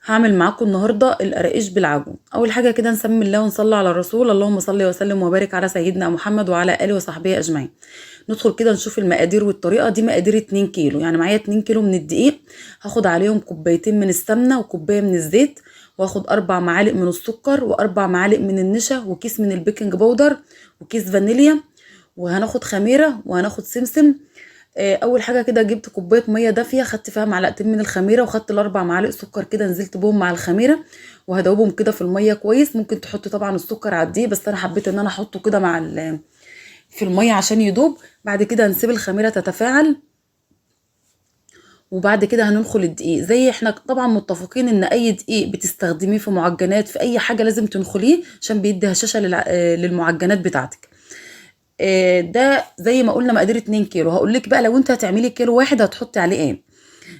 هعمل معاكم النهارده القراقيش بالعجوه. اول حاجه كده نسمي الله ونصلي على الرسول. اللهم صل وسلم وبارك على سيدنا محمد وعلى اله وصحبه اجمعين. ندخل كده نشوف المقادير والطريقه. دي مقادير 2 كيلو، يعني معايا 2 كيلو من الدقيق. هاخد عليهم كوبايتين من السمنه وكوبايه من الزيت، واخد 4 معالق من السكر واربع معالق من النشا وكيس من البيكنج باودر وكيس فانيليا، وهناخد خميره وهناخد سمسم. اول حاجه كده جبت كوبايه ميه دافيه، خدت فيها معلقتين من الخميره وخدت الاربع معالق سكر كده، نزلت بهم مع الخميره وهدوبهم كده في الميه كويس. ممكن تحطي طبعا السكر على الدقيق، بس انا حبيت ان انا احطه كده مع في الميه عشان يدوب. بعد كده هنسيب الخميره تتفاعل، وبعد كده هننخل الدقيق. زي احنا طبعا متفقين ان اي دقيق بتستخدميه في معجنات في اي حاجه لازم تنخليه عشان بيدي هشاشه للمعجنات بتاعتك. ده زي ما قلنا مقادير 2 كيلو. هقول لك بقى لو انت هتعملي كيلو واحد هتحطي عليه ايه.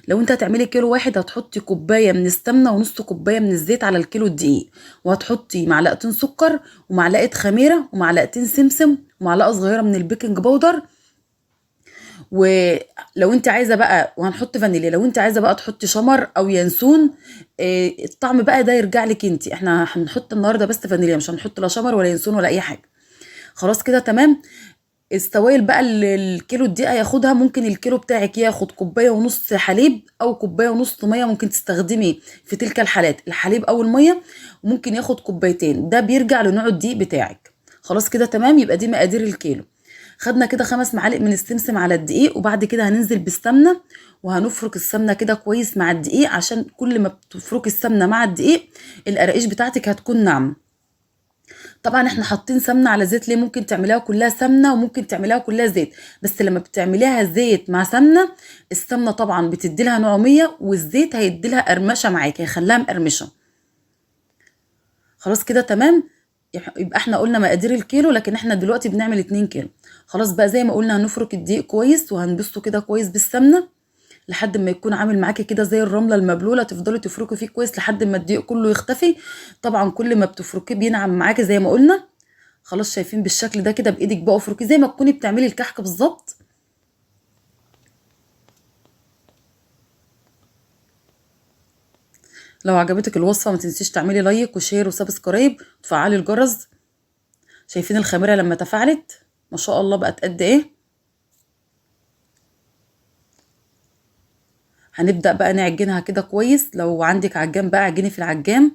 لو انت هتعملي كيلو واحد هتحطي كوبايه من السمنه ونص كوبايه من الزيت على الكيلو الدقيق، وهتحطي معلقتين سكر ومعلقه خميره ومعلقتين سمسم ومعلقه صغيره من البيكنج باودر. ولو انت عايزه بقى، وهنحط فانيليا، لو انت عايزه بقى تحطي شمر او ينسون. الطعم بقى ده يرجع لك انت. احنا هنحط النهارده بس فانيليا، مش هنحط لا شمر ولا ينسون ولا اي حاجه. خلاص كده تمام. السوائل بقى اللي الكيلو الدقيقة ياخدها، ممكن الكيلو بتاعك ياخد كوباية ونص حليب أو كوباية ونص مية. ممكن تستخدمي في تلك الحالات الحليب أو المية، وممكن ياخد كوبايتين. ده بيرجع لنوع الدقيق بتاعك. خلاص كده تمام. يبقى دي مقادير الكيلو. خدنا كده 5 معالق من السمسم على الدقيق، وبعد كده هننزل بالسمنة وهنفرك السمنة كده كويس مع الدقيق، عشان كل ما بتفركي السمنة مع الدقيق القراقيش بتاعتك هتكون ناعمة. طبعا احنا حاطين سمنه على زيت ليه؟ ممكن تعمليها كلها سمنه وممكن تعمليها كلها زيت، بس لما بتعمليها زيت مع سمنه السمنه طبعا بتدي لها نعوميه، والزيت هيدي لها قرمشه معاكي، هيخليها مقرمشه. خلاص كده تمام. يبقى احنا قلنا مقادير الكيلو، لكن احنا دلوقتي بنعمل 2 كيلو. خلاص بقى زي ما قلنا هنفرك الدقيق كويس وهنبسطه كده كويس بالسمنه لحد ما يكون عامل معاكي كده زي الرمله المبلوله. تفضلي تفركي فيه كويس لحد ما الدقيق كله يختفي. طبعا كل ما بتفركيه بينعم معاكي زي ما قلنا. خلاص شايفين بالشكل ده كده بايدك بقى افركي زي ما تكوني بتعملي الكحك بالظبط. لو عجبتك الوصفه ما تنسيش تعملي لايك وشير وسبسكرايب وتفعلي الجرس. شايفين الخميره لما تفاعلت ما شاء الله بقت قد ايه. هنبدا بقى نعجنها كده كويس. لو عندك عجان بقى عجني في العجان.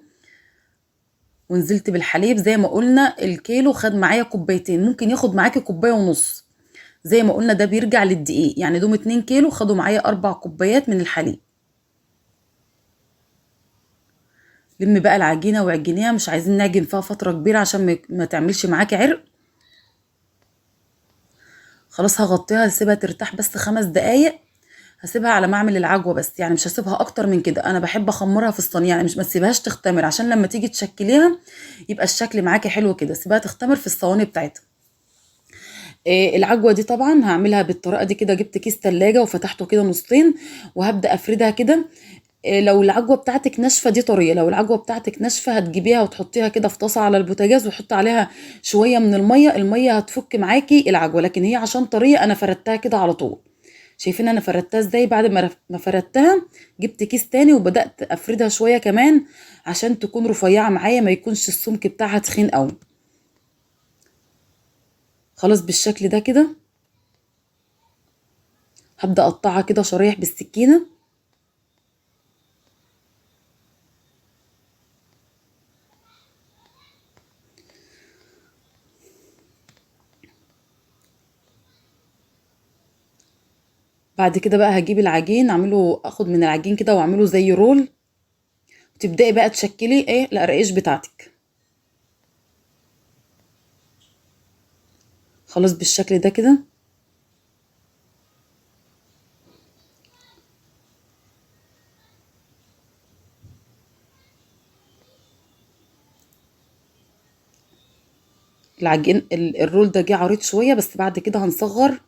ونزلت بالحليب زي ما قلنا الكيلو خد معايا كوبايتين، ممكن ياخد معاكي كوبايه ونص. زي ما قلنا ده بيرجع للدقيق، يعني دوم 2 كيلو خدوا معايا 4 كوبايات من الحليب. لمي بقى العجينه وعجنيها، مش عايزين نعجن فيها فتره كبيره عشان ما تعملش معاكي عرق. خلاص هغطيها هسيبها ترتاح بس 5 دقايق. هسيبها على ما اعمل العجوه بس، يعني مش هسيبها اكتر من كده. انا بحب اخمرها في الصينيه، يعني مش ما تسيبهاش تختمر عشان لما تيجي تشكليها يبقى الشكل معاكي حلو كده. سيبها تختمر في الصواني بتاعتها. العجوه دي طبعا هعملها بالطريقه دي كده. جبت كيس تلاجة وفتحته كده نصين وهبدا افردها كده. لو العجوه بتاعتك ناشفه دي طريه، لو العجوه بتاعتك ناشفه هتجيبيها وتحطيها كده في طاسه على البوتاجاز وحط عليها شويه من الميه. الميه هتفك معاكي العجوه، لكن هي عشان طريه انا فردتها كده على طول. شايفين انا فردتها ازاي؟ بعد ما فردتها جبت كيس تاني وبدات افردها شويه كمان عشان تكون رفيعه معايا، ما يكونش السمك بتاعها تخين قوي. خلاص بالشكل ده كده هبدا اقطعها كده شرايح بالسكينه. بعد كده بقى هجيب العجين اعمله، اخد من العجين كده واعمله زي رول، وتبداي بقى تشكلي ايه القراقيش بتاعتك. خلاص بالشكل ده كده. العجين الرول ده جه عريض شويه، بس بعد كده هنصغر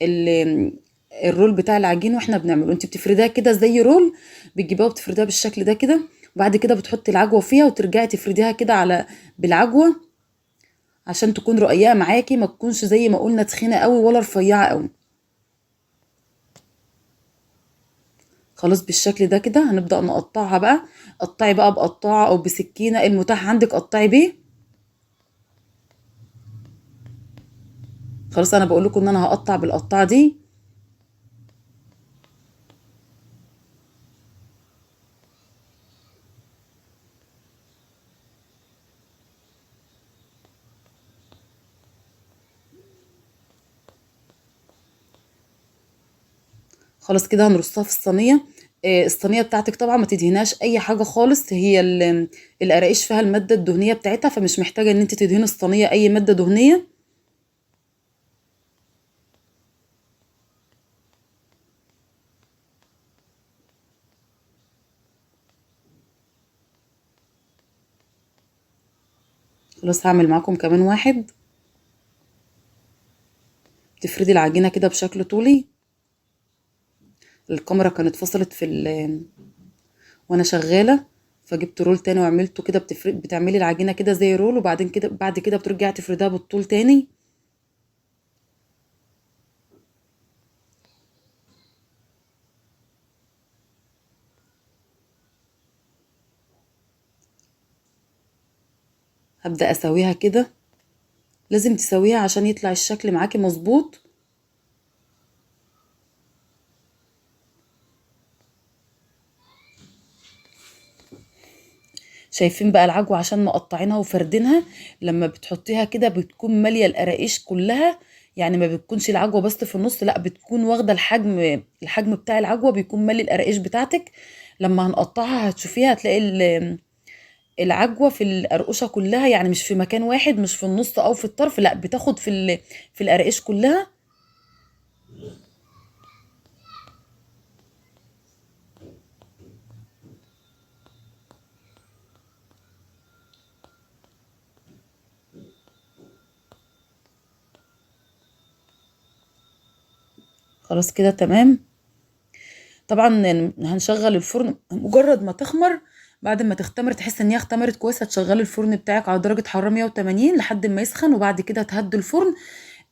ال- الرول بتاع العجين واحنا بنعمله. انت بتفردها كده زي رول، بتجيبيها وبتفردها بالشكل ده كده، وبعد كده بتحطي العجوه فيها وترجعي تفرديها كده على بالعجوه عشان تكون رقيقه معاكي، ما تكونش زي ما قلنا تخينه قوي ولا رفيعه قوي. خلاص بالشكل ده كده هنبدأ نقطعها بقى. قطعي بقى بقطاعة او بسكينة المتاح عندك قطعي بيه. خلاص انا بقول لكم ان انا هقطع بالقطاعة دي. خلاص كده هنرصها في الصينية. الصينية بتاعتك طبعا ما تدهناش اي حاجة خالص، هي القراقيش فيها المادة الدهنية بتاعتها، فمش محتاجة ان انت تدهني الصينية اي مادة دهنية. خلاص هعمل معاكم كمان واحد. تفردي العجينة كده بشكل طولي. الكاميرا كانت فصلت وانا شغالة، فجبت رول تاني وعملته كده. بتعملي العجينة كده زي رول، وبعدين كده بعد كده بترجعي تفردها بالطول تاني. هبدأ اسويها كده. لازم تسويها عشان يطلع الشكل معاكي مظبوط. شايفين بقى العجوة عشان مقطعينها وفردينها، لما بتحطيها كده بتكون مالية القراقيش كلها. يعني ما بتكونش العجوة بس في النص، لا بتكون واخدة الحجم بتاع العجوة بيكون مالي القراقيش بتاعتك. لما هنقطعها هتشوفيها، هتلاقي العجوة في القرقوشة كلها، يعني مش في مكان واحد، مش في النص او في الطرف، لا بتاخد في القراقيش كلها. خلاص كده تمام. طبعا هنشغل الفرن مجرد ما تخمر. بعد ما تختمر تحس ان هي اختمرت كويس، هتشغلي الفرن بتاعك على درجة حرارة 180 لحد ما يسخن، وبعد كده تهدي الفرن.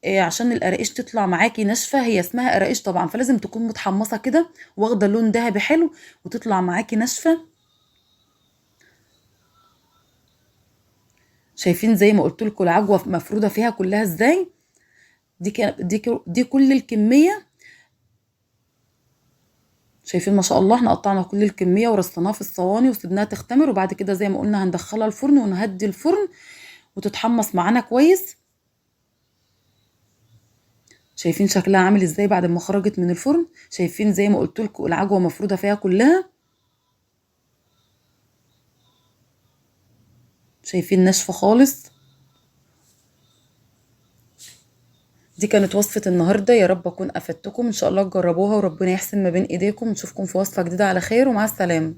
عشان القراقيش تطلع معاكي ناشفة، هي اسمها قراقيش طبعا فلازم تكون متحمصة كده، واخدة لون ذهبي حلو، وتطلع معاكي ناشفة. شايفين زي ما قلت لكم العجوة مفرودة فيها كلها ازاي. دي كل الكمية. شايفين ما شاء الله احنا قطعنا كل الكمية ورصيناها في الصواني وسيبناها تختمر، وبعد كده زي ما قلنا هندخلها الفرن ونهدي الفرن وتتحمص معانا كويس. شايفين شكلها عامل ازاي بعد ما خرجت من الفرن. شايفين زي ما قلت لكم العجوة مفروضة فيها كلها. شايفين ناشفة خالص. دي كانت وصفة النهاردة، يا رب اكون افدتكم. ان شاء الله تجربوها وربنا يحسن ما بين ايديكم. نشوفكم في وصفة جديدة على خير، ومع السلامة.